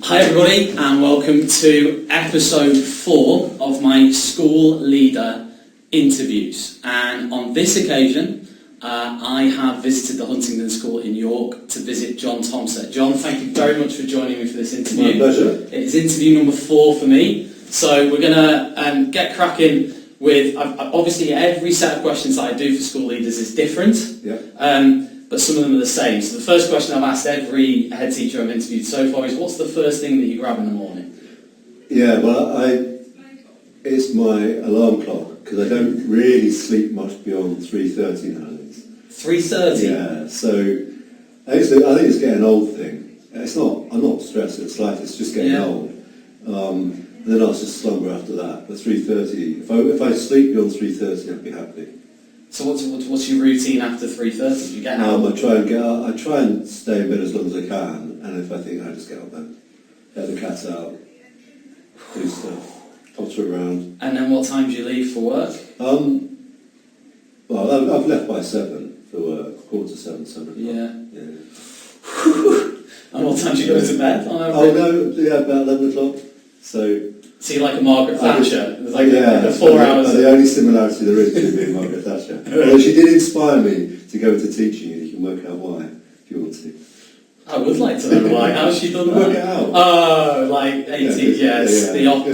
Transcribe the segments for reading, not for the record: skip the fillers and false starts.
Hi everybody, and welcome to episode 4 of my school leader interviews. And on this occasion, I have visited the Huntingdon School in York to visit John Tomsett. John, thank you very much for joining me for this interview. My pleasure. It is interview number 4 for me. So we're going to get cracking with, obviously every set of questions that I do for school leaders is different. Yeah. But some of them are the same. So the first question I've asked every head teacher I've interviewed so far is, what's the first thing that you grab in the morning? Yeah, well, it's my alarm clock, because I don't really sleep much beyond 3:30 nowadays. 3:30? Yeah, so I think it's getting an old thing. I'm not stressed, it's just getting old. And then I'll just slumber after that. But 3:30, if I sleep beyond 3:30, I'd be happy. So what's your routine after 3:30? Do you get out? I try and stay in bed as long as I can, and if I think I just get up then, let the cat out, do stuff, potter around. And then what time do you leave for work? Well, I've left by 7 for work, 6:45, 7 o'clock. Yeah. Yeah. And what time do you go to bed? Oh no, yeah, about 11 o'clock. So you're like a Margaret Thatcher. There's like the 4 hours. The only similarity there is between me and Margaret Thatcher. Although she did inspire me to go into teaching, and you can work out why if you want to. I would like to know why. How's she done that? Work it out. Oh, like 18 years.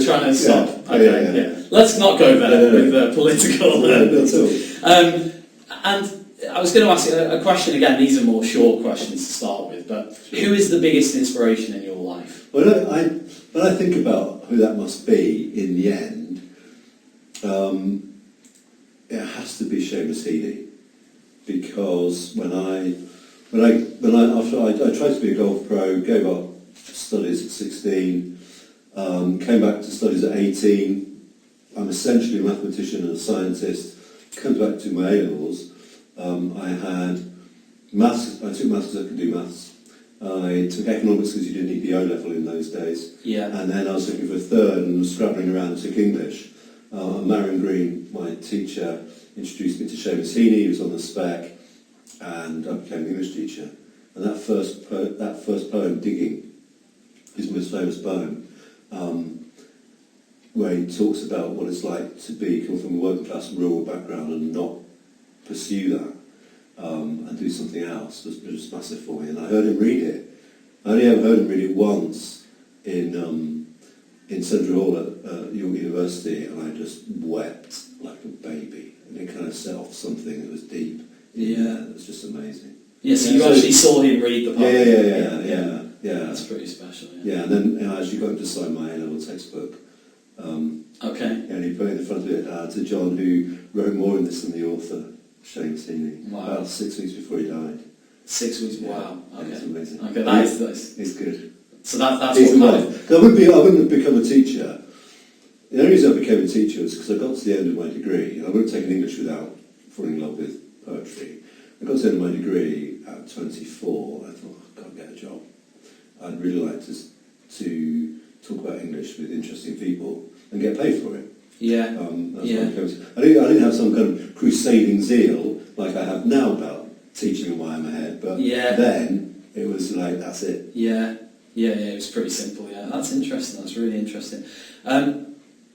Trying to stop. Yeah. Okay, yeah. Let's not go there with the political. No, not at all. And I was going to ask you a question again. These are more short questions to start with, but who is the biggest inspiration in your life? Well, when I think about who that must be in the end, it has to be Seamus Heaney, because when I tried to be a golf pro, gave up studies at 16, came back to studies at 18. I'm essentially a mathematician and a scientist. Came back to my A-levels. I had maths. I took maths because I could do maths. I took economics because you didn't need the O-level in those days. Yeah. And then I was looking for a third and was scrabbling around and took English. Marion Green, my teacher, introduced me to Seamus Heaney. He was on the spec, and I became an English teacher. And that first poem, Digging, is my most famous poem, where he talks about what it's like to come from a working class rural background and not pursue that. And do something else was just massive for me. And I heard him read it. I only ever heard him read it once in Central Hall at York University, and I just wept like a baby. And it kind of set off something that was deep. Yeah. It was just amazing. Yeah, so you actually saw him read the poem? Yeah. That's pretty special. Yeah, and then I actually got him to sign my A-level textbook. Okay. And he put in the front of it to John, who wrote more in this than the author. Seamus Heaney. Wow. About 6 weeks before he died. 6 weeks. Yeah. Wow. Okay. It's amazing. Okay, that is. He's good. So that's He's what kind of. I wouldn't have become a teacher. The only reason I became a teacher was because I got to the end of my degree, and I wouldn't have taken English without falling in love with poetry. I got to the end of my degree at 24. I thought, I can't get a job. I'd really like to talk about English with interesting people and get paid for it. Yeah. That's what I didn't have some kind of crusading zeal like I have now about teaching and why I'm ahead, but then it was like, that's it. Yeah, it was pretty simple, yeah. That's interesting, that's really interesting.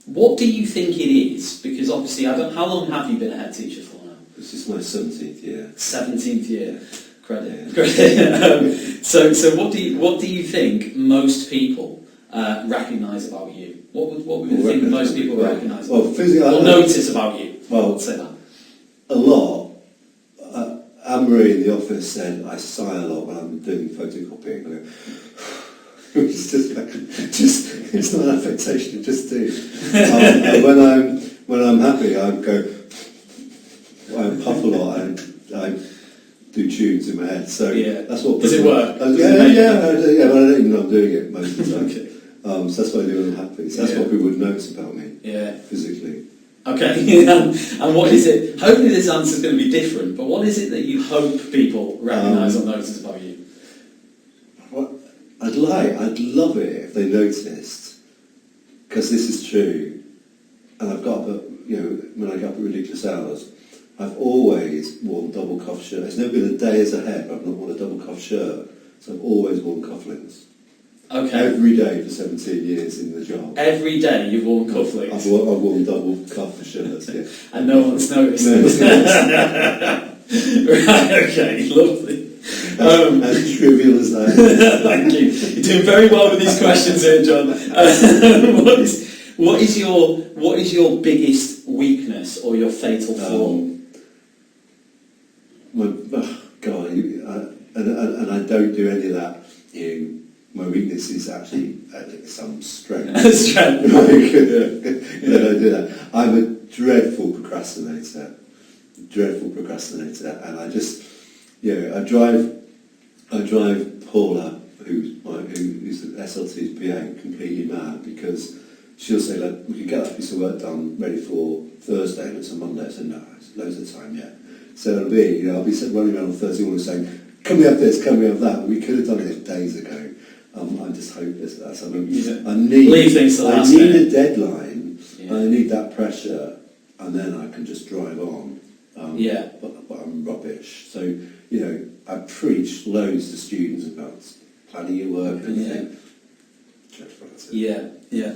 What do you think it is? Because obviously, how long have you been a head teacher for now? This is my 17th year. 17th year. Credit. Yeah. So what do you think most people recognise about you? What would you think most people recognise? Well, or notice about you? Well, I'd say that. A lot. Anne-Marie in the office said I sigh a lot when I'm doing photocopying. I go, it's it's not an affectation, just do. And when I'm happy, I go, I puff a lot. I do tunes in my head. So that's what. Does it work? But I don't even know I'm doing it most of the time. Okay. So that's what I do when I'm happy. So that's what people would notice about me. Yeah. Physically. Okay. And what is it? Hopefully this answer is going to be different. But what is it that you hope people recognise or notice about you? What I'd love it if they noticed, because this is true. And I've got up, when I get up at ridiculous hours, I've always worn double cuff shirts. There's never been a day as a head where I've not worn a double cuff shirt. So I've always worn cufflinks. Okay. Every day for 17 years in the job. Every day you've worn cufflinks? I've worn double cuff shirts, yeah. And no one's noticed? No one's noticed. Right, okay, lovely. As trivial as that. Thank you. You're doing very well with these questions here, John. What is your biggest weakness or your fatal flaw? And I don't do any of that. My weakness is actually some strength. Strength. I don't do that. I'm a dreadful procrastinator, and I just, I drive Paula, who's the SLT's PA, completely mad, because she'll say, like, we can get that piece of work done ready for Thursday, and it's a Monday. I said, no, it's loads of time yet. So it'll be, I'll be running around on Thursday morning saying, can we have this, can we have that? We could have done it days ago. I'm just hopeless at that. So I need leave things to last a minute. deadline, I need that pressure, and then I can just drive on. But I'm rubbish. So, I preach loads to students about planning your work and everything. Yeah,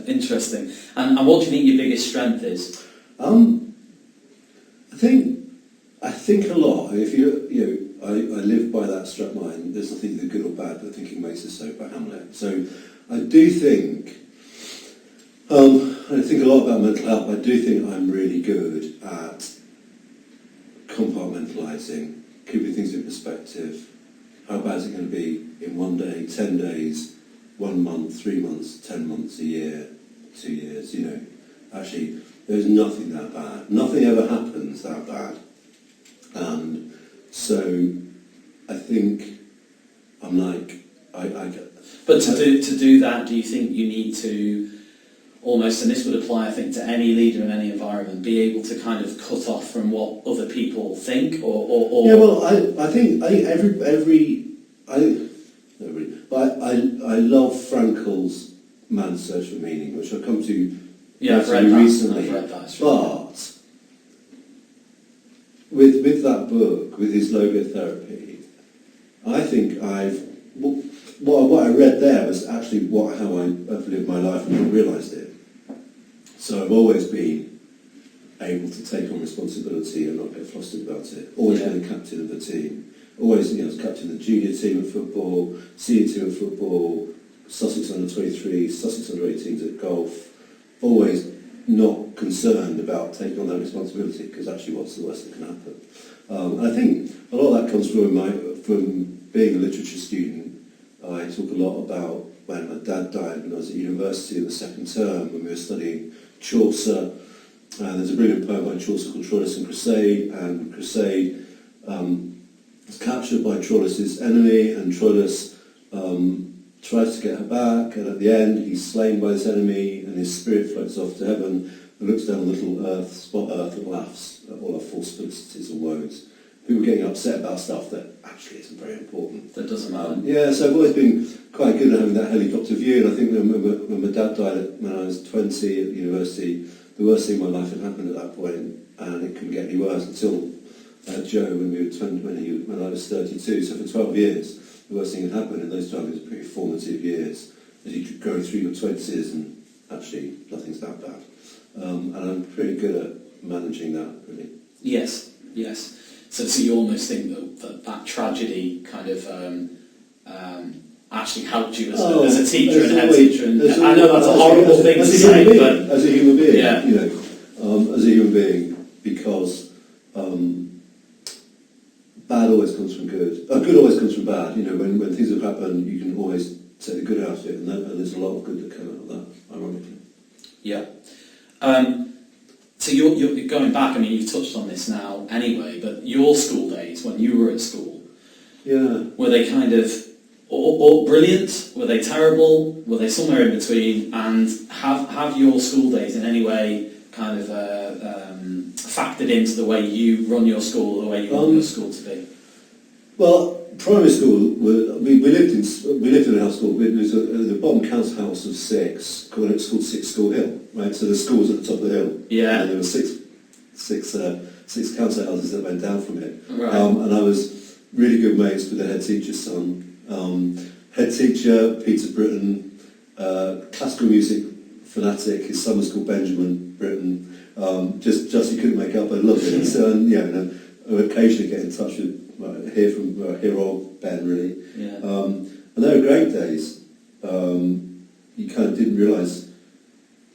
interesting. And what do you think your biggest strength is? I think a lot. If I live by that strap line. There's nothing either good or bad, but thinking makes us so, by Hamlet. So I do think. I think a lot about mental health. I do think I'm really good at compartmentalising, keeping things in perspective. How bad is it going to be in 1 day, 10 days, 1 month, 3 months, 10 months, a year, 2 years? Actually, there's nothing that bad. Nothing ever happens that bad. And so I think I'm like, But to do that, do you think you need to almost, and this would apply, I think, to any leader in any environment, be able to kind of cut off from what other people think, or? Yeah, well, I think I love Frankel's Man's Search for Meaning, which I've come to recently. I've read that. But with that book, with his logotherapy, I think what I read there was actually how I've lived my life and not realised it. So I've always been able to take on responsibility and not get flustered about it. Always been a captain of the team. Always, I was captain of the junior team at football, senior team at football, Sussex under-23, Sussex under-18s at golf. Always not concerned about taking on that responsibility, because actually what's the worst that can happen? And I think a lot of that comes from being a literature student. I talk a lot about when my dad died when I was at university in the second term, when we were studying Chaucer. There's a brilliant poem by Chaucer called Troilus and Cressade, and Cressade is captured by Troilus' enemy, and Troilus tries to get her back, and at the end he's slain by this enemy, and his spirit floats off to heaven and looks down on little spot earth, and laughs at all our false felicities and woes. People getting upset about stuff that actually isn't very important. That doesn't matter. So I've always been quite good at having that helicopter view, and I think when my dad died when I was 20 at university, the worst thing in my life had happened at that point, and it couldn't get any worse until Joe when I was 32. So for 12 years, the worst thing had happened, and those 12 years were pretty formative years as you go through your 20s, and actually nothing's that bad. And I'm pretty good at managing that, really. Yes. So you almost think that tragedy kind of actually helped you as a teacher and head teacher. And I know that's a horrible thing to say, but as a human being, as a human being, because bad always comes from good. Good always comes from bad. When things have happened, you can always take the good out of it, and there's a lot of good that came out of that, ironically. Yeah. So you're going back, I mean, you've touched on this now anyway, but your school days, when you were at school, were they kind of all brilliant? Were they terrible? Were they somewhere in between? And have your school days in any way kind of factored into the way you run your school, the way you want your school to be? Well, primary school, we lived in a house called, it was the bottom council house of 6, called Six School Hill, right? So the school was at the top of the hill. Yeah. And there were six council houses that went down from it. Right. And I was really good mates with the head teacher's son. head teacher, Peter Britton, classical music fanatic. His son was called Benjamin Britton. Just he couldn't make up. I loved it. So, and I occasionally get in touch with hear old Ben really. Yeah. And they were great days. You kind of didn't realise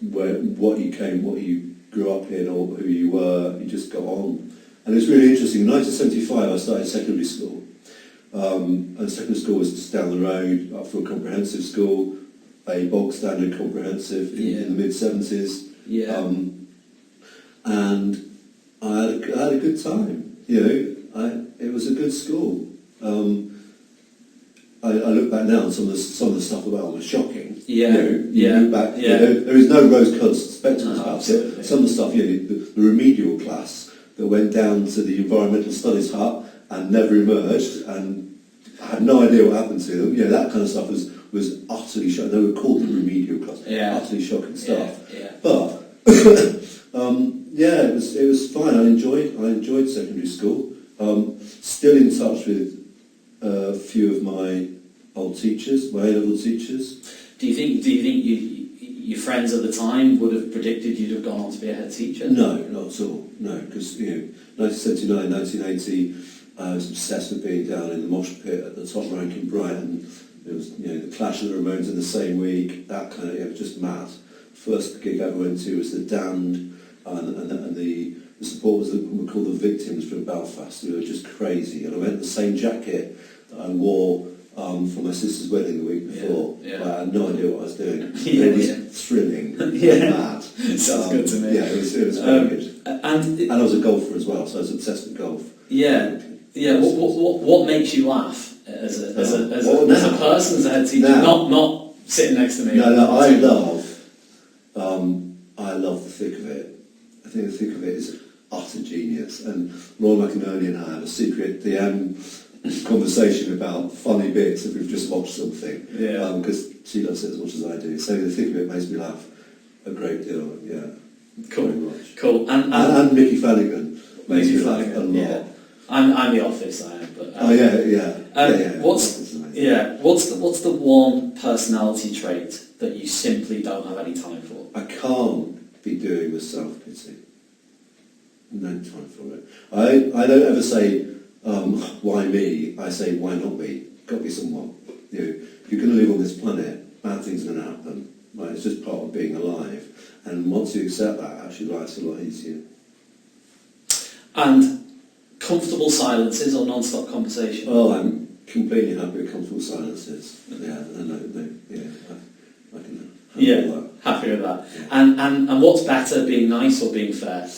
what you grew up in or who you were. You just got on. And it was really interesting. In 1975 I started secondary school. And secondary school was just down the road, up for a comprehensive school, a bog standard comprehensive in the mid-70s. Yeah. And I had a good time. It was a good school. I look back now and some of the stuff about it was shocking. Yeah. You look back, there is no rose-coloured spectacles about it. Some of the stuff, the remedial class that went down to the environmental studies hut and never emerged and had no idea what happened to them. That kind of stuff was utterly shocking. They were called the remedial class. Utterly shocking stuff. But it was fine. I enjoyed secondary school. Still in touch with a few of my old teachers, my A-level teachers. Do you think your friends at the time would have predicted you'd have gone on to be a head teacher? No, not at all. No, because 1979, 1980, I was obsessed with being down in the mosh pit at the top rank in Brighton. It was the Clash of the Ramones in the same week. That kind of it was just mad. First gig I ever went to was the Damned, and the support was what we call the Victims from Belfast. They were just crazy. And I went in the same jacket that I wore for my sister's wedding the week before. I had no idea what I was doing. It was thrilling. Mad. Sounds good to me. Yeah, it was very good. And I was a golfer as well, so I was obsessed with golf. Yeah. What makes you laugh as a person, as a head teacher? Not sitting next to me. No. I love the thick of it. I think the thick of it is utter genius. And Laura McInerney and I have a secret DM conversation about funny bits if we've just watched something. Because she loves it as much as I do. So the thick of it makes me laugh a great deal. Yeah. Cool. Very much. Cool. And Mickey Flanagan makes me laugh a lot. Yeah. I'm The Office. I am. But What's the one personality trait that you simply don't have any time for? I can't be doing with self-pity. No time for it. I don't ever say, why me? I say, why not me? Got to be someone. If you're going to live on this planet, bad things are going to happen. Right? It's just part of being alive. And once you accept that, actually life's a lot easier. And comfortable silences or non-stop conversation? Oh, I'm completely happy with comfortable silences. I can handle that. Happy with that. Yeah. And what's better, being nice or being fair?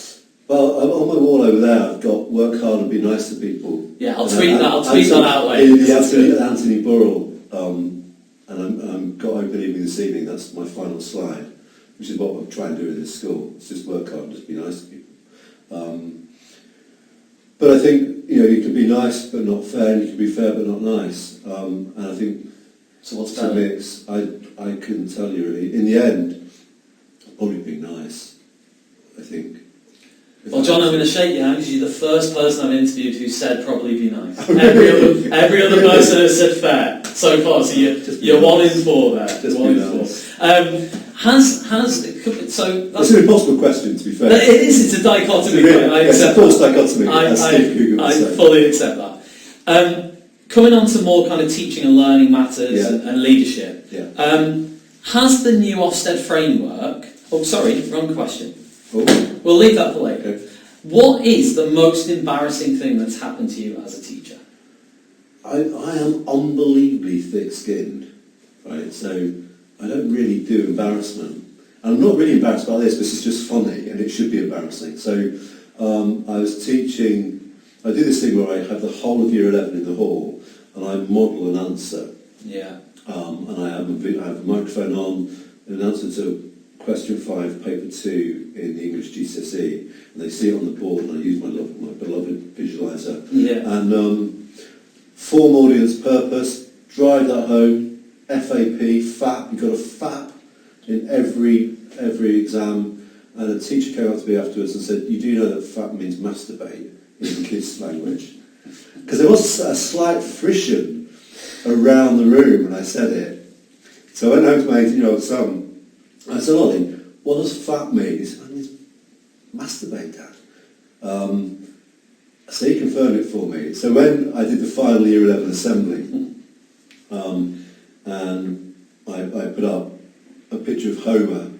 Well, on my wall over there, I've got work hard and be nice to people. Yeah, I'll tweet that out later. The Anthony Burrell, and I'm got open evening this evening. That's my final slide, which is what I'm trying to do in this school. It's just work hard and just be nice to people. But I think you can be nice but not fair, and you can be fair but not nice. And I think so. What's it's a mix. I couldn't tell you really. In the end, probably be nice. I think. Well, John, I'm going to shake your hand because you're the first person I've interviewed who said probably be nice. Every other person has said fair so far, so you're 1 in 4 there. Just one in 4. So that's an impossible question, to be fair. It is. It's a dichotomy. It's a false dichotomy. I fully accept that. Coming on to more kind of teaching and learning matters and leadership. Yeah. Has the new Ofsted framework? Oh, sorry, wrong question. Oh. We'll leave that for later. Okay. What is the most embarrassing thing that's happened to you as a teacher? I am unbelievably thick-skinned, right? So I don't really do embarrassment. And I'm not really embarrassed by this. This is just funny, and it should be embarrassing. So I was teaching. I do this thing where I have the whole of Year 11 in the hall, and I model an answer. Yeah. And I have a microphone on, an answer to question 5, paper 2 in the English GCSE, and they see it on the board, and I use my beloved visualizer. Yeah. And form, audience, purpose, drive that home, FAP, FAP. You've got a FAP in every exam. And a teacher came up to me afterwards and said, "You do know that FAP means masturbate in kids' language?" Because there was a slight friction around the room when I said it. So I went home to my 18-year-old son. I said, Ollie, what does fat mean? He said, it means masturbate, Dad. So he confirmed it for me. So when I did the final year 11 assembly, and I put up a picture of Homer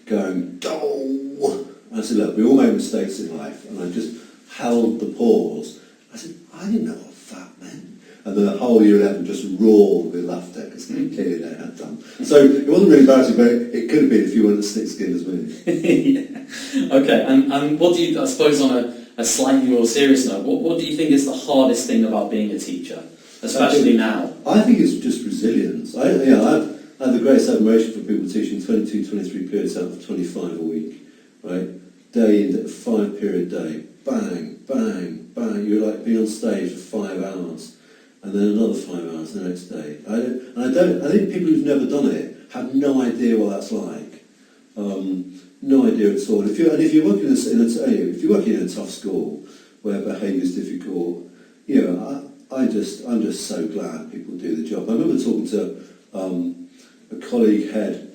going, "Oh!" I said, look, we all make mistakes in life, and I just held the pause. I said, I didn't know what fat meant. And then the whole year 11 just roared with laughter, because clearly they had done. So it wasn't really embarrassing, but it could have been if you weren't as thick-skinned as me. Yeah. Okay, and what do you, I suppose on a slightly more serious note, what do you think is the hardest thing about being a teacher, especially now? I think it's just resilience. I have the greatest admiration for people teaching 22, 23 periods out of 25 a week, right? Day in, 5-period day, bang, bang, bang. You're like being on stage for 5 hours, and then another 5 hours the next day. I think people who've never done it have no idea what that's like. No idea at all. If you're working if you're working in a tough school where behaviour is difficult, I'm just so glad people do the job. I remember talking to a colleague head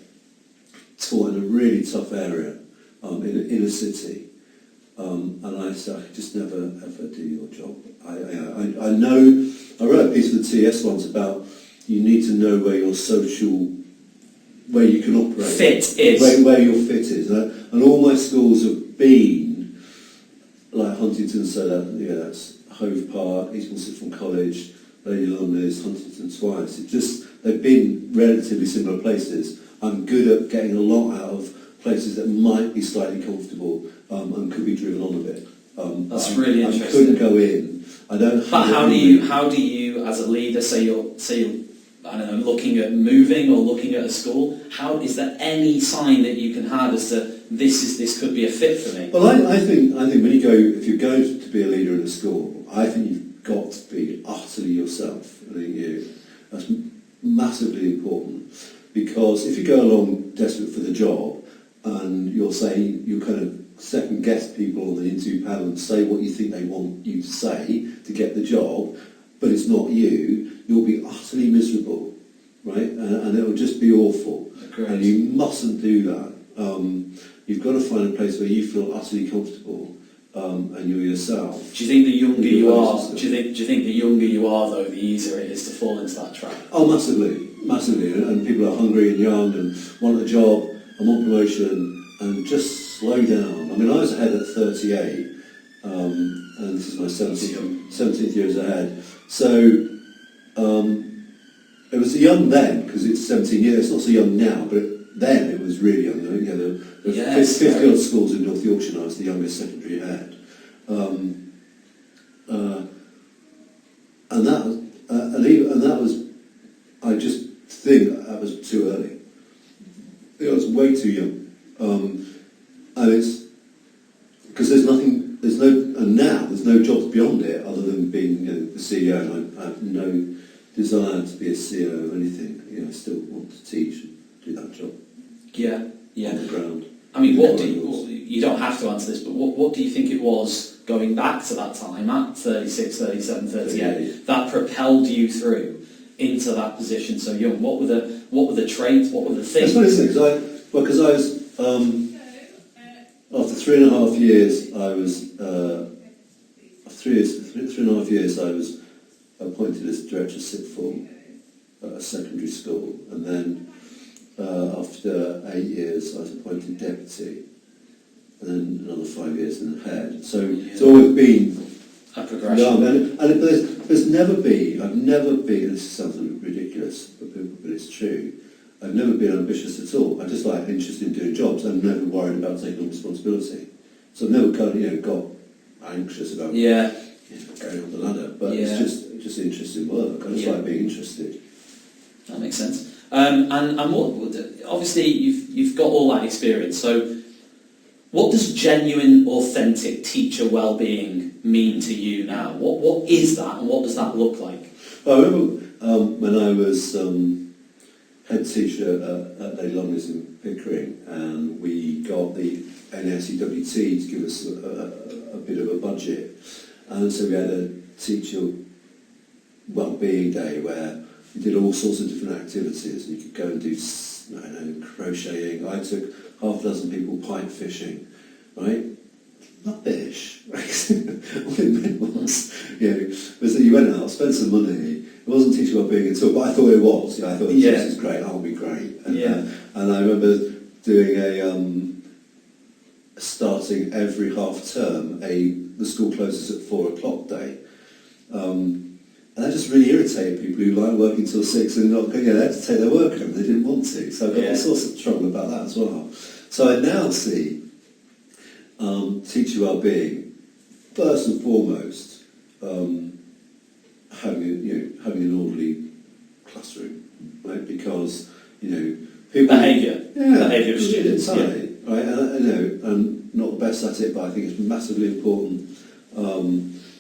taught in a really tough area in a city, and I said, I could just never ever do your job. I know. I wrote a piece of the TS once about you need to know where you can operate. Fit is. Where your fit is. And all my schools have been, like Huntingdon, so that's Hove Park, Eastbourne Sixth College, Lady Lumley's, Huntingdon twice. They've been relatively similar places. I'm good at getting a lot out of places that might be slightly comfortable and could be driven on a bit. That's really interesting. I couldn't go in. I don't. But how do you, as a leader, say you're I don't know, looking at moving or looking at a school? How is there any sign that you can have as to this could be a fit for me? Well, I think when if you're going to be a leader in a school, I think you've got to be utterly yourself. I think that's massively important, because if you go along desperate for the job and you kind of second guess people on the interview panel and say what you think they want you to say to get the job, but it's not you, you'll be utterly miserable, right? And it will just be awful. Agreed. And you mustn't do that. You've got to find a place where you feel utterly comfortable and you're yourself. Do you think the younger you are? Do you think the younger you are, though, the easier it is to fall into that trap? Oh, massively. And people are hungry and young and want a job and want promotion, and just slow down. I mean, I was ahead at 38, and this is my 17th year as ahead. So it was young then, because it's 17 years. It's not so young now, but then it was really young. The 50 odd schools in North Yorkshire, I was the youngest secondary head, and that was. I just think that was too early. I was way too young. And it's because there's no jobs beyond it other than being the CEO, and I have no desire to be a CEO or anything. I still want to teach and do that job. Yeah. On the ground. I mean, you don't have to answer this, but what do you think it was going back to that time at 36, 37, 38 that propelled you through into that position so young? What were the traits? What were the things? That's what it is. Because I was after 3.5 years, I was 3.5 years I was appointed as director of sixth form at a secondary school, and then after 8 years I was appointed deputy, and then another 5 years in the head. So it's always been a progression. There's never been. I've never been. This sounds ridiculous for people, but it's true. I've never been ambitious at all. I'm just interested in doing jobs. I'm never worried about taking on responsibility. So I've never got anxious about going up the ladder. But it's just interesting work. I just like being interested. That makes sense. And what obviously you've got all that experience. So what does genuine, authentic teacher wellbeing mean to you now? What is that, and what does that look like? Well, I remember when I was head teacher at Lady Lumley's in Pickering, and we got the NSEWT to give us a bit of a budget, and so we had a teacher wellbeing day where you did all sorts of different activities, and you could go and do, I don't know, crocheting. I took half a dozen people pipe fishing, right? Rubbish. What it meant was that you went out, spent some money. It wasn't teaching wellbeing at all, but I thought it was. I thought this is great. That'll be great. And, and I remember doing starting every half term the school closes at 4:00 day. And that just really irritated people who like working till 6 and not, they had to take their work home. They didn't want to. So I got all sorts of trouble about that as well. So I now see teacher wellbeing first and foremost having an orderly classroom, right? Because people behaviour of students, right? I'm not the best at it, but I think it's massively important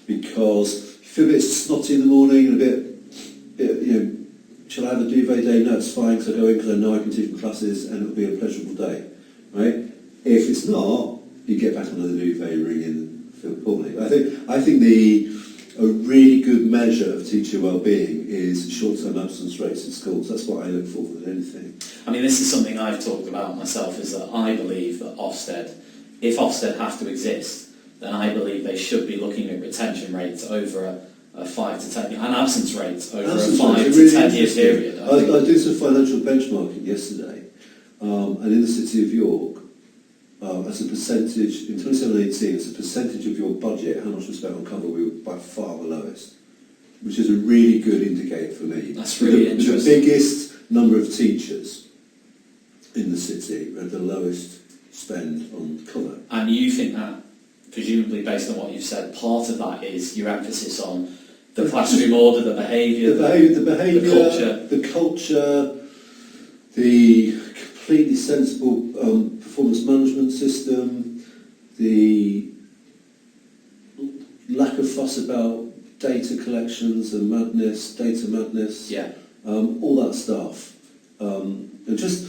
because if you feel a bit snotty in the morning and a bit shall I have a duvet day? No, it's fine because I go in because I know I can teach my classes and it'll be a pleasurable day, right? If it's not, you get back under the duvet, ring in and feel poorly. I think a really good measure of teacher wellbeing is short-term absence rates in schools. That's what I look for than anything. I mean, this is something I've talked about myself, is that I believe that if Ofsted have to exist, then I believe they should be looking at retention rates over a 5 to 10 year, and absence rates over a 5 to 10 year period. I did some financial benchmarking yesterday, and in the City of York, as a percentage, in 2017-18, as a percentage of your budget, how much was spent on cover, we were by far the lowest, which is a really good indicator for me. That's really interesting. The biggest number of teachers in the city had the lowest spend on cover. And you think that, presumably based on what you've said, part of that is your emphasis on the classroom order, the behaviour, the culture, the completely sensible performance management system, the lack of fuss about data collections and data madness, all that stuff, and just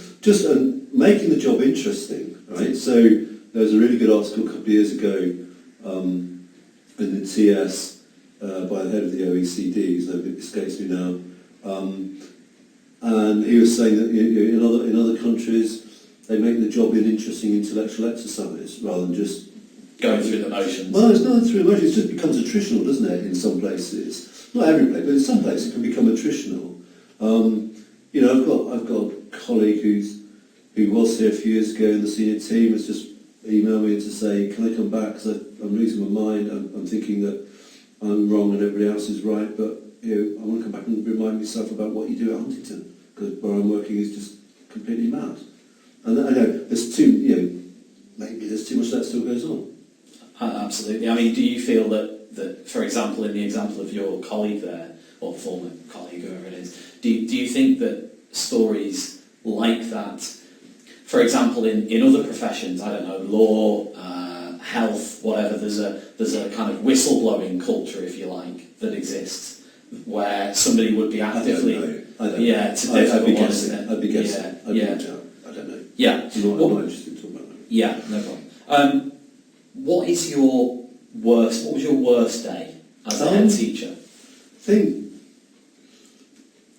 making the job interesting, right? So there was a really good article a couple of years ago in the TS by the head of the OECD, whose name escapes me now, and he was saying that in other countries they make the job an interesting intellectual exercise rather than just going through the motions. Well, it's not through the motions, it just becomes attritional, doesn't it, in some places? Not every place, but in some places it can become attritional. I've got a colleague who was here a few years ago in the senior team, has just emailed me to say, can I come back because I'm losing my mind, I'm thinking that I'm wrong and everybody else is right, but I want to come back and remind myself about what you do at Huntingdon, because where I'm working is just completely mad. And I know maybe there's too much that still goes on. Absolutely. I mean, do you feel that, for example, in the example of your colleague there, or former colleague, whoever it is, do you think that stories like that, for example, in other professions, I don't know, law, health, whatever, there's a kind of whistleblowing culture, if you like, that exists, where somebody would be actively... I don't know. I'd be guessing. I don't know. Yeah. I'm not interested in talking about that. Yeah, no problem. What was your worst day as a head teacher?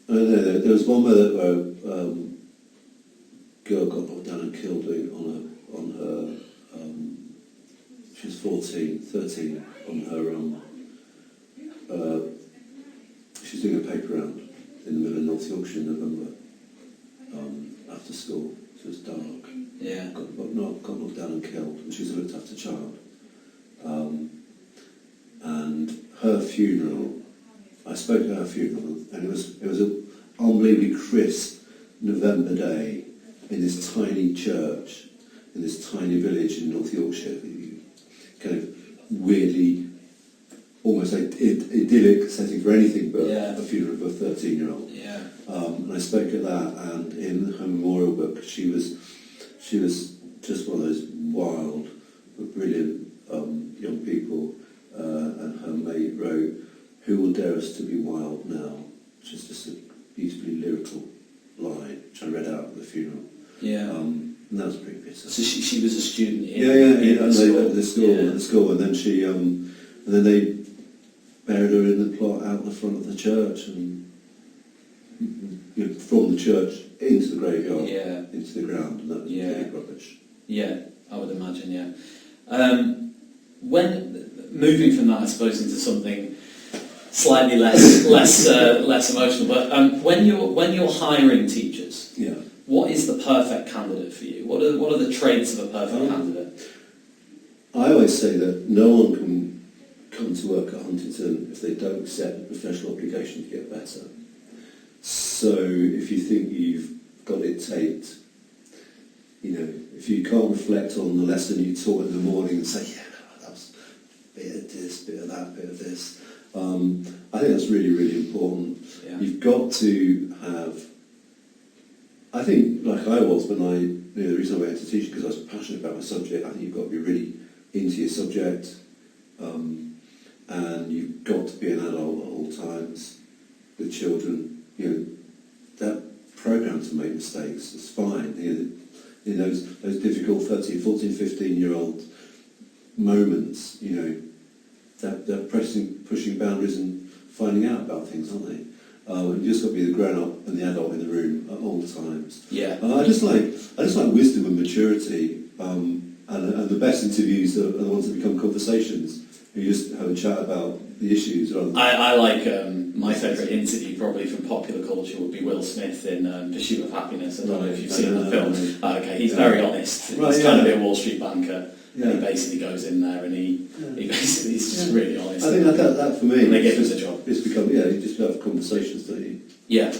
I don't know, there was one where a girl got knocked down and killed on her she was 13, on her, she was doing a paper round in the middle of North Yorkshire in November, after school, so it was dark. Yeah. Got knocked down and killed, and she was a looked after child. And her funeral, I spoke at her funeral, and it was an unbelievably crisp November day in this tiny church, in this tiny village in North Yorkshire, kind of weirdly, almost like idyllic setting for anything but a funeral of a 13-year-old. Yeah. And I spoke at that, and in her memorial book, she was just one of those wild, but brilliant young people, and her mate wrote, "Who will dare us to be wild now?" which is just a beautifully lyrical line, which I read out at the funeral. Yeah. And that was pretty bitter. So she was a student in the school. The school, and then she, and then they carried her in the plot out the front of the church, and from the church into the graveyard, into the ground, and that was really rubbish. Yeah, I would imagine. Yeah. When moving from that, I suppose, into something slightly less emotional, but when you're hiring teachers, what is the perfect candidate for you? What are the traits of a perfect candidate? I always say that no one can come to work at Huntingdon if they don't accept the professional obligation to get better. So if you think you've got it taped, if you can't reflect on the lesson you taught in the morning and say, that was a bit of this, bit of that, bit of this, I think that's really, really important. Yeah. You've got to have, I think, like I was when the reason I went into teaching, because I was passionate about my subject. I think you've got to be really into your subject, and you've got to be an adult at all times with children. That programme to make mistakes is fine. Those difficult 13, 14, 15-year-old moments, they're pushing boundaries and finding out about things, aren't they? And you just got to be the grown-up and the adult in the room at all times. Yeah. I just like wisdom and maturity, and the best interviews are the ones that become conversations. You just have a chat about the issues. I like my favourite interview probably from popular culture would be Will Smith in Pursuit of Happiness. I don't know if you've seen the film. Okay, he's very honest. He's trying to be a Wall Street banker. Yeah. He basically goes in there and he basically he's just really honest. I think that for me, and they give him the job. It's become you just have conversations, don't you? Yeah.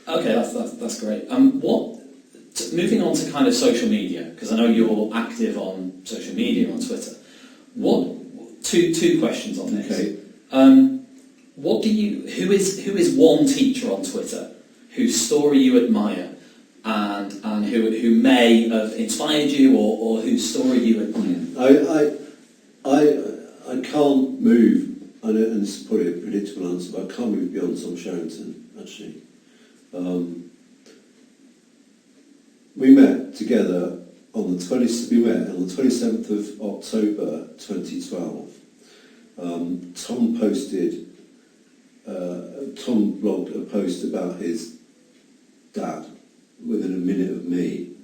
Okay, that's great. Moving on to kind of social media, because I know you're active on social media on Twitter. Two questions on this. Okay. Who is one teacher on Twitter whose story you admire and who may have inspired you or whose story you admire? I can't move, and this is probably a predictable answer, but I can't move beyond Tom Sherrington, actually. We met together on the 27th of October 2012. Tom blogged a post about his dad within a minute of me.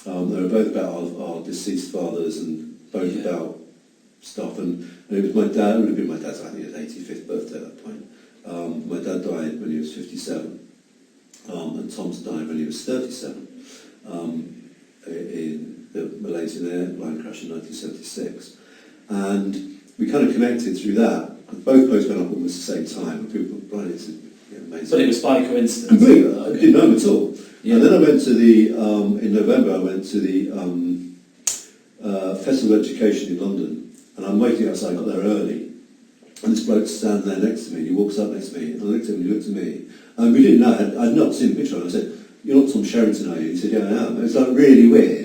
They were both about our deceased fathers and both about stuff, and it was my dad. It would have been my dad's, I think, his 85th birthday at that point. My dad died when he was 57, and Tom's died when he was 37 in the Malaysian airline crash in 1976, and we kind of connected through that. Both posts went up almost the same time, and people were blind. It's amazing. But it was by coincidence. Completely. I didn't know him at all. Yeah. And then I went to in November, I went to the Festival of Education in London, and I'm waiting outside. I got there early, and this bloke standing there next to me. He walks up next to me, and I looked at him, and he looked at me, and we didn't know. I'd not seen the picture, and I said, "You're not Tom Sherrington, are you?" He said, "Yeah, I am." It was like really weird.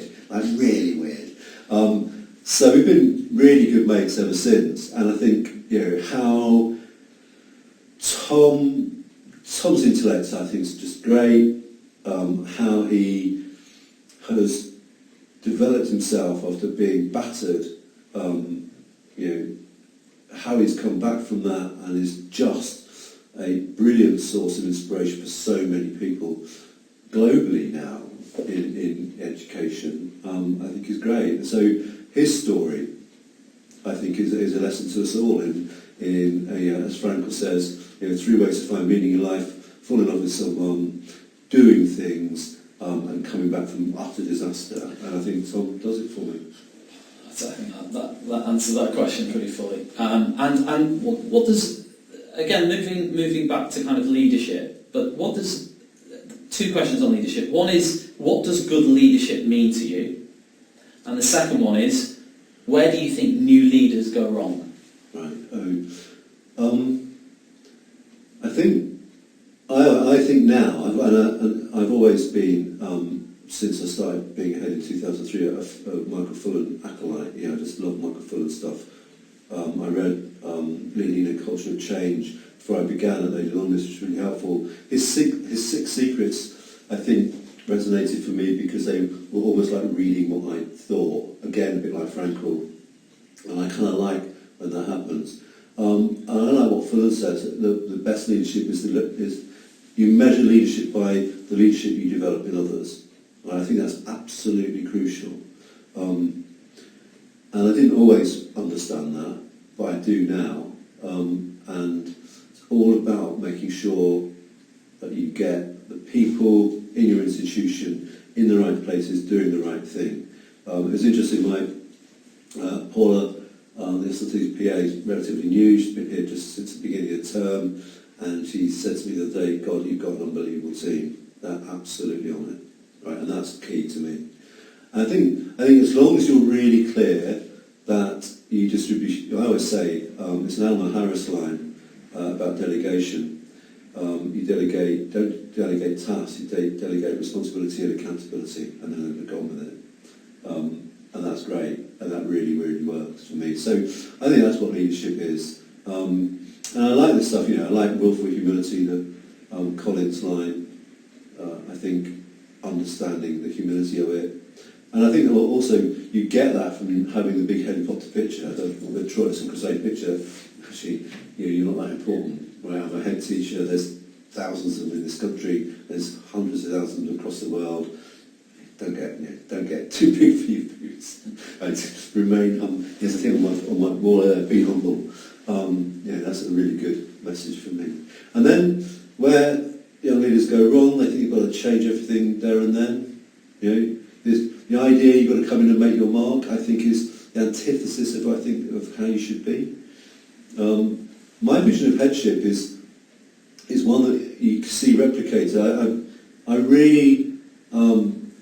So we've been really good mates ever since, and I think how Tom's intellect, I think, is just great. How he has developed himself after being battered. How he's come back from that and is just a brilliant source of inspiration for so many people globally now in education. I think is great. So his story, I think, is a lesson to us all. As Frankel says, 3 ways to find meaning in life: fall in love with someone, doing things, and coming back from utter disaster. And I think Tom does it for me. I think that answers that question pretty fully. And what does, again, moving back to kind of leadership, but what does, 2 questions on leadership. One is, what does good leadership mean to you? And the second one is, where do you think new leaders go wrong? Right. I think now, I've always been, since I started being head in 2003, a Michael Fullan acolyte. I just love Michael Fullan stuff. I read Leading in Culture of Change before I began at Lady Long, which was really helpful. His 6 secrets, I think, resonated for me because they were almost like reading what I thought. Again, a bit like Frankel, and I kind of like when that happens. And I like what Fuller says, that the best leadership is you measure leadership by the leadership you develop in others. And I think that's absolutely crucial. And I didn't always understand that, but I do now. And it's all about making sure that you get the people in your institution in the right places doing the right thing. It was interesting, Paula, the SLT's PA, is relatively new. She's been here just since the beginning of the term, and she said to me the other day, God, you've got an unbelievable team. They're absolutely on it, right? And that's key to me. And I think as long as you're really clear that you distribute, I always say, it's an Alma Harris line about delegation. You delegate, don't delegate tasks, you delegate responsibility and accountability, and then go on with it. And that's great, and that really, really works for me. So I think that's what leadership is. And I like this stuff, I like willful humility, the Collins line. I think understanding the humility of it. And I think also you get that from having the big helicopter picture, the Troilus and Crusade picture. Actually, you're not that important. Right? I'm a head teacher, there's thousands of them in this country, there's hundreds of thousands of them across the world. Don't get too big for your boots. Remain humble. Here's the thing on my wall there, be humble. That's a really good message for me. And then where young leaders go wrong, they think you've got to change everything there and then. The idea you've got to come in and make your mark, I think, is the antithesis of how you should be. My vision of headship is one that you see replicated. I really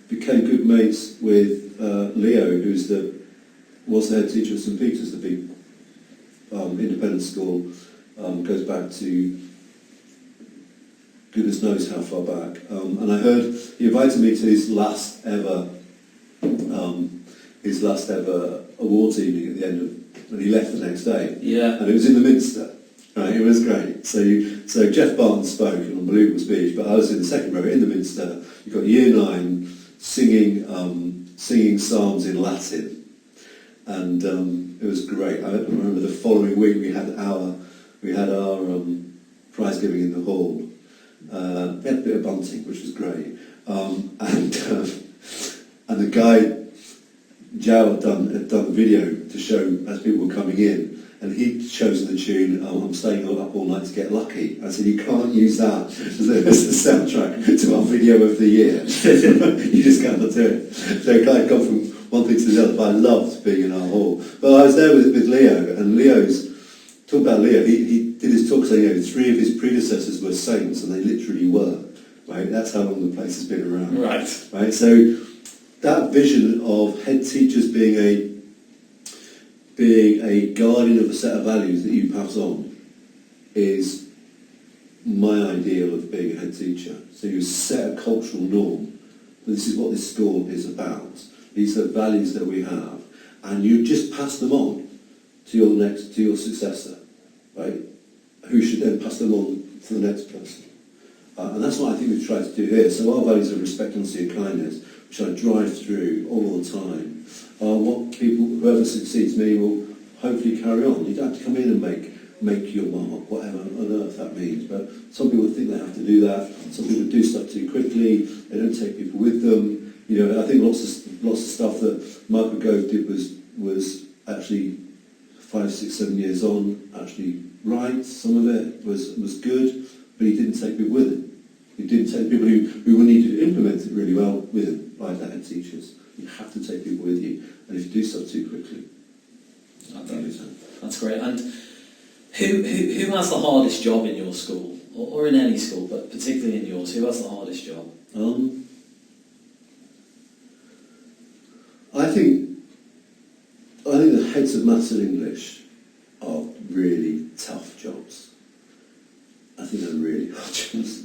became good mates with Leo, who was the head teacher at St Peter's, the big independent school. Goes back to goodness knows how far back. And I heard he invited me to his last ever awards evening at the end of, and he left the next day. Yeah. And it was in the Minster. Right, it was great. So Jeff Barton spoke, an unbelievable speech, but I was in the second row in the Minster. You've got Year 9 singing psalms in Latin, and it was great. I remember the following week we had our prize giving in the hall. We had a bit of bunting, which was great, and the guy Joe had done the video to show as people were coming in. And he'd chosen the tune, I'm staying up all night to get lucky. I said, you can't use that as the soundtrack to our video of the year. You just cannot do it. So it kind of gone from one thing to the other, but I loved being in our hall. But I was there with Leo, and talk about Leo, he did his talk saying, 3 of his predecessors were saints, and they literally were. Right? That's how long the place has been around. Right. So that vision of head teachers being a guardian of a set of values that you pass on is my ideal of being a head teacher. So you set a cultural norm. This is what this school is about. These are values that we have, and you just pass them on to your successor, right? Who should then pass them on to the next person. And that's what I think we've tried to do here. So our values of respect, honesty and kindness, which I drive through all the time, what whoever succeeds me will hopefully carry on. You don't have to come in and make your mark, whatever on earth that means. But some people think they have to do that. Some people do stuff too quickly. They don't take people with them. I think lots of stuff that Michael Gove did was actually 5, 6, 7 years on, actually right. Some of it was good, but he didn't take people with him. He didn't take people who needed to implement it really well with him, like the head teachers. You have to take people with you, and if you do stuff too quickly, that's great. And who has the hardest job in your school, or in any school, but particularly in yours? Who has the hardest job? I think the heads of maths and English are really tough jobs. I think they're really hard jobs.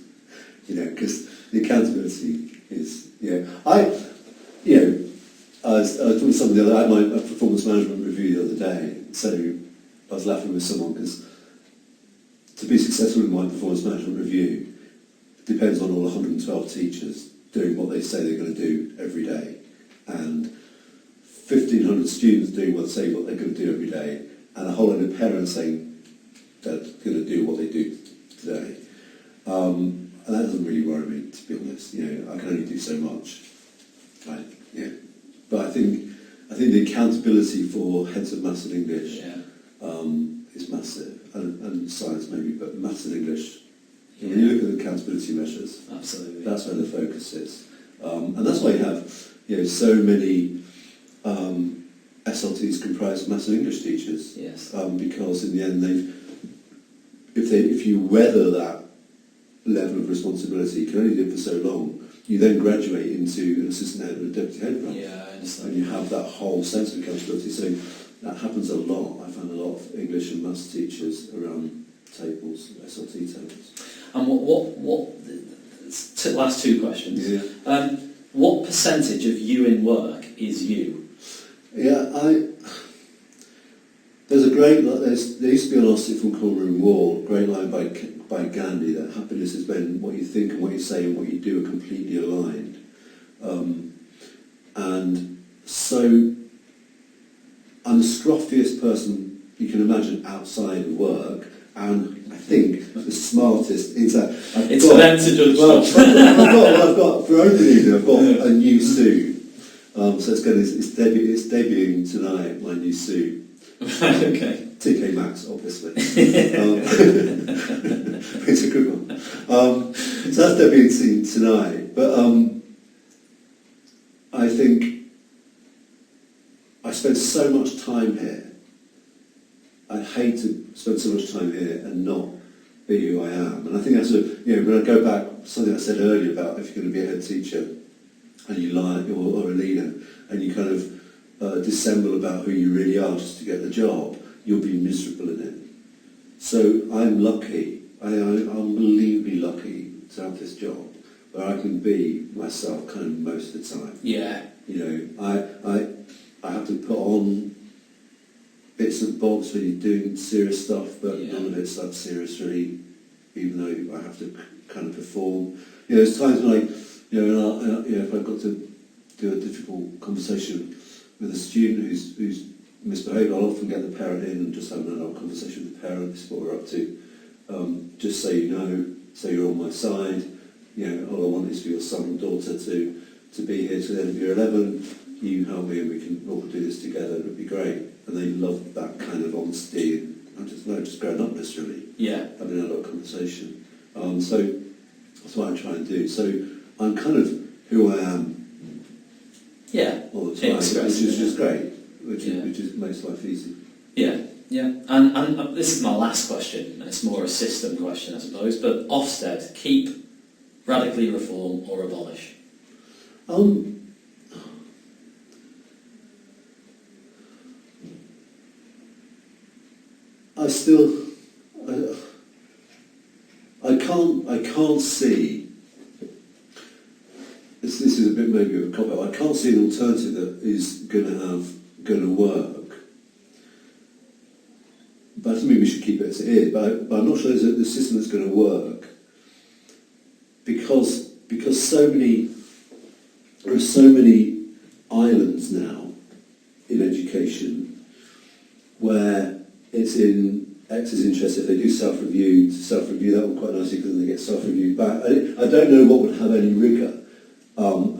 Because the accountability is, I was talking to someone the other day. I had my performance management review the other day, so I was laughing with someone because to be successful in my performance management review depends on all 112 teachers doing what they say they're going to do every day, and 1,500 students doing what they're going to do every day, and a whole load of parents saying, they're going to do what they do today. And that doesn't really worry me, to be honest. I can only do so much. But I think the accountability for heads of maths and English is massive, and science maybe, but maths and English. When you look at the accountability measures, absolutely, that's where the focus is, and that's why you have so many SLTs comprised of maths and English teachers. Yes. Because in the end, if you weather that level of responsibility, you can only do it for so long. You then graduate into an assistant head or a deputy head role. Yeah, I understand. And you have that whole sense of accountability. So that happens a lot. I find a lot of English and maths teachers around tables, SLT tables. And last two questions. Yeah. What percentage of you in work is you? Yeah, there used to be on our sit from corner room wall, a great line by Gandhi, that happiness is when what you think and what you say and what you do are completely aligned. And so I'm the scroffiest person you can imagine outside of work, and I think the smartest inside. It's for them to judge. I've got for opening evening, I've got a new suit. So it's debuting tonight, my new suit. Okay. TK Maxx, obviously. It's a good one. So that's debuting tonight. But I think I spend so much time here. I'd hate to spend so much time here and not be who I am. And I think that's when I go back, something I said earlier about if you're going to be a head teacher and you lie, or a leader, and you kind of dissemble about who you really are just to get the job, you'll be miserable in it. So I'm lucky, I'm unbelievably lucky to have this job where I can be myself kind of most of the time. Yeah. I have to put on bits and bobs when you're doing serious stuff, but none of it's that serious really, even though I have to kind of perform. There's times when if I've got to do a difficult conversation with a student who's misbehaved, I'll often get the parent in and just have an adult conversation with the parent. This is what we're up to. Just so you know, so you're on my side. All I want is for your son and daughter to be here to the end of year 11. You help me and we can all do this together. It would be great. And they love that kind of honesty and just growing up necessarily. Yeah. Having an adult conversation. So that's what I try and do. So I'm kind of who I am. Yeah. All the time, which is just great. Which makes life easy. Yeah. Yeah. And this is my last question, and it's more a system question, I suppose. But Ofsted, keep, radically reform, or abolish? I can't see. This is a bit maybe of a cop-out. I can't see an alternative that is going to work. But I think we should keep it as it is. But I'm not sure there's a system that's going to work because there are so many islands now in education where it's in X's interest if they do self-review to self-review that one quite nicely because they get self-reviewed back. I don't know what would have any rigour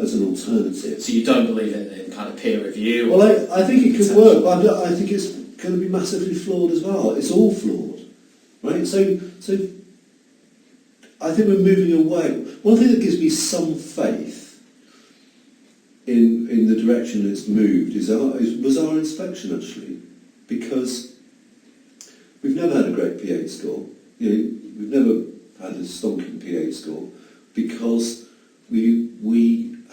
as an alternative. So you don't believe in kind of peer review? Well, I think it could work, but I think it's going to be massively flawed as well. It's all flawed, right? So I think we're moving away. One thing that gives me some faith in the direction it's moved was our inspection, actually, because we've never had a great P8 score. We've never had a stonking P8 score because we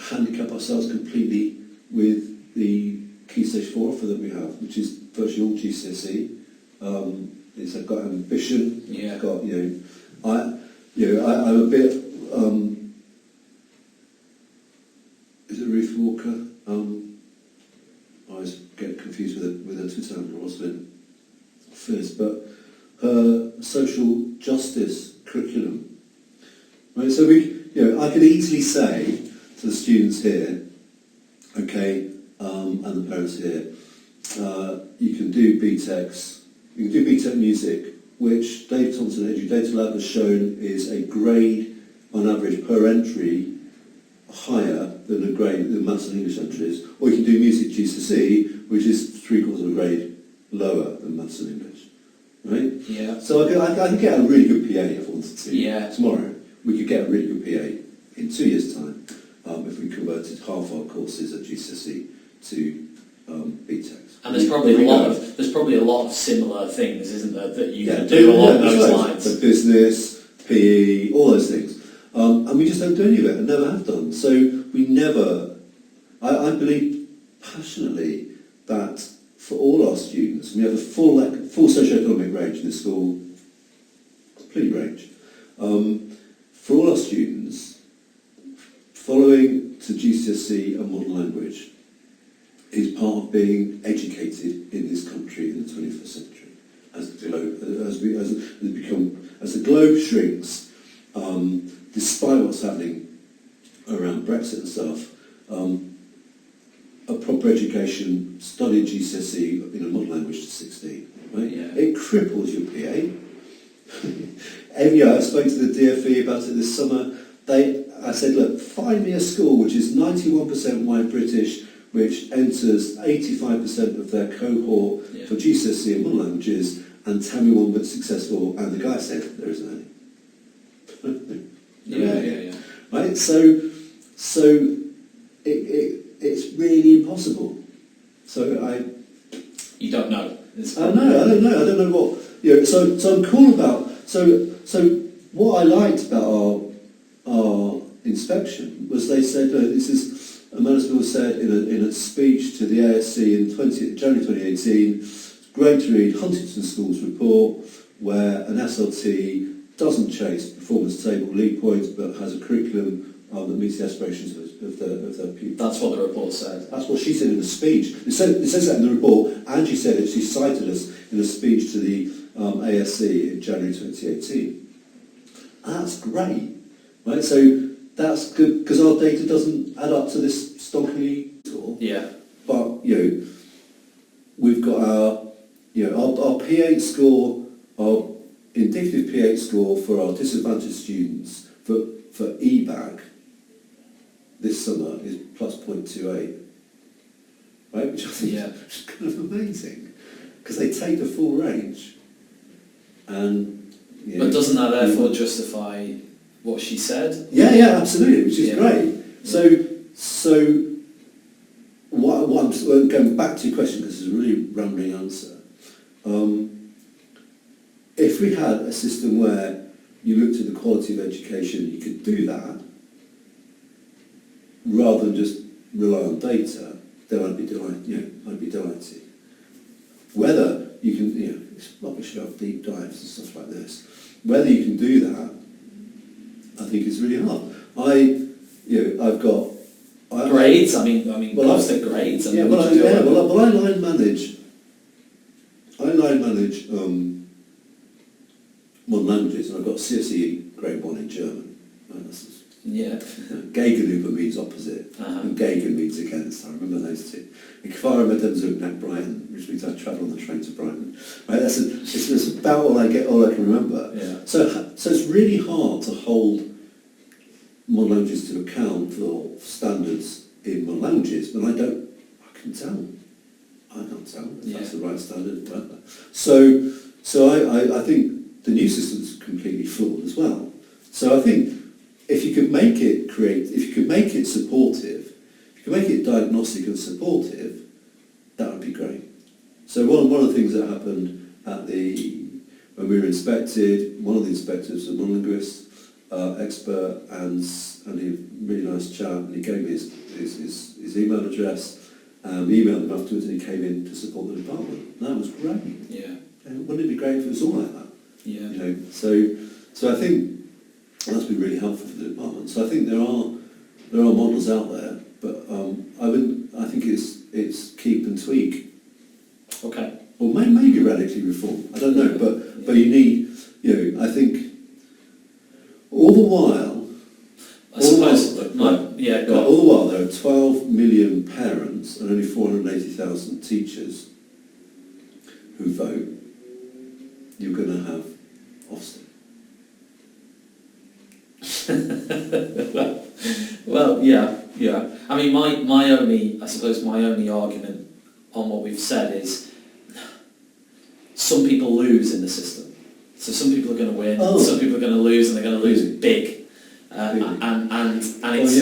handicap ourselves completely with the Key Stage 4 offer that we have, which is virtually all GCSE. It's got ambition. Yeah. It's got I'm a bit. Is it Ruth Walker? I always get confused with her Twitter handle, Rosalind Fizz, but her social justice curriculum. Right, so I could easily say to the students here, okay, and the parents here, you can do BTECs, you can do BTEC music which Dave Thompson Data Lab has shown is a grade on average per entry higher than a grade than maths and English entries, or you can do music GCSE, which is 3/4 of a grade lower than maths and English, right? Yeah. So I could get a really good PA if I wanted to. Yeah. Tomorrow we could get a really good PA in 2 years' time if we converted half our courses at GCSE to BTECs. And there's probably a lot of similar things, isn't there, that you can do yeah, along those lines. So business, PE, all those things. And we just don't do any of it, and never have done. So we never... I believe passionately that for all our students, we have a full socio-economic range in the school, complete range. For all our students, following to GCSE and modern language is part of being educated in this country in the 21st century. As the globe shrinks, despite what's happening around Brexit and stuff, a proper education, study GCSE in a modern language to 16, right? Yeah. It cripples your PA. I spoke to the DFE about it this summer. I said, look, find me a school which is 91% white British, which enters 85% of their cohort for GCSE and modern languages, and tell me one that's successful. And the guy said, there isn't any. Yeah. Right? So it's really impossible. You don't know. I don't know what. So I'm cool about. So what I liked about our inspection was they said, this is. Mansfield said in a speech to the ASC in January 2018, great to read Huntingdon School's report where an SLT doesn't chase performance table league points but has a curriculum that meets the aspirations of their pupils. That's what the report said. That's what she said in the speech. It says that in the report, and she said it, she cited us in a speech to the ASC in January 2018. That's great, right? So that's good because our data doesn't add up to this stonkily score. Yeah. But we've got our P8 score, our indicative P8 score for our disadvantaged students for EBAC this summer is plus 0.28, right? Which I think is kind of amazing because they take the full range. And but doesn't that therefore justify what she said? Yeah, absolutely, which is great. So what I'm going back to your question because it's a really rambling answer. If we had a system where you looked at the quality of education, you could do that rather than just rely on data, then I'd be delighted. Whether you can, it's rubbish about deep dives and stuff like this. Whether you can do that, I think it's really hard. I've got grades. I mean, Ofsted grades. I line manage. Modern languages, and I've got CSE grade 1 in German. Gegenüber means opposite, and Gegen means against. I remember those two. Gefahren mit dem Zug nach Brighton, which means I travel on the train to Brighton. Right, it's about all I can remember. Yeah. So it's really hard to hold modern languages to account for standards in modern languages, but I can't tell if that's the right standard. So I think the new system's completely flawed as well. So I think if you could make it supportive, if you could make it diagnostic and supportive, that would be great. So one of the things that happened when we were inspected, one of the inspectors was a non-linguist expert and a really nice chap, and he gave me his email address. We emailed him afterwards, and he came in to support the department. And that was great. Yeah. And wouldn't it be great if it was all like that? Yeah. So I think that's been really helpful for the department. So I think there are models out there, but I think it's keep and tweak. Okay. Or maybe radically reform. I don't know, but you need, I think all the while. All the while there are 12 million parents and only 480,000 teachers who vote. You're going to have Ofsted? Well, yeah. I mean, my only argument on what we've said is some people lose in the system. So some people are going to win, some people are going to lose, and they're going to lose big. And it's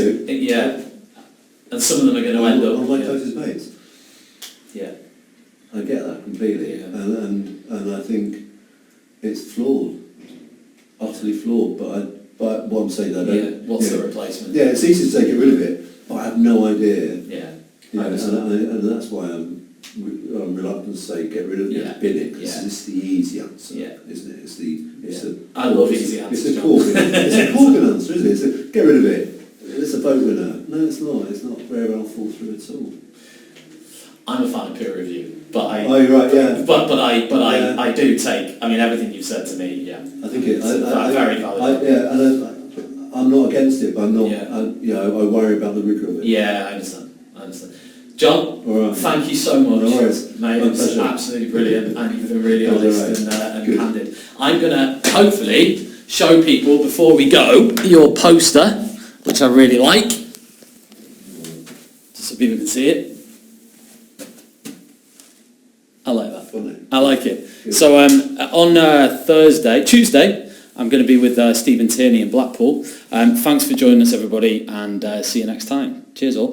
and some of them are going to end up. One of my closest mates. Yeah. I get that completely, and I think it's flawed, utterly flawed. But what I'm saying, I don't. What's the replacement? Yeah, it's easy to get rid of it, but I have no idea. Yeah. And that's why I'm reluctant to say get rid of it, bin it, because it's the easy answer, isn't it? It's the I love easy answers. It's a Corbyn answer, isn't it? It's a, get rid of it. It's a vote winner. No, it's not. It's not very well thought through at all. I'm a fan of peer review, but I. Oh, you're right. Yeah. But I do take. I mean, everything you've said to me. Yeah. I think it's very valid. I'm not against it, but I'm not. Yeah. I worry about the rigour of it. Yeah, I understand. John, thank you so much, mate. It was absolutely brilliant, and you've been really honest and candid. I'm going to hopefully show people before we go your poster, which I really like, just so people can see it. I like that. Funny. I like it. Good. So on Tuesday, I'm going to be with Stephen Tierney in Blackpool. Thanks for joining us, everybody, and see you next time. Cheers all.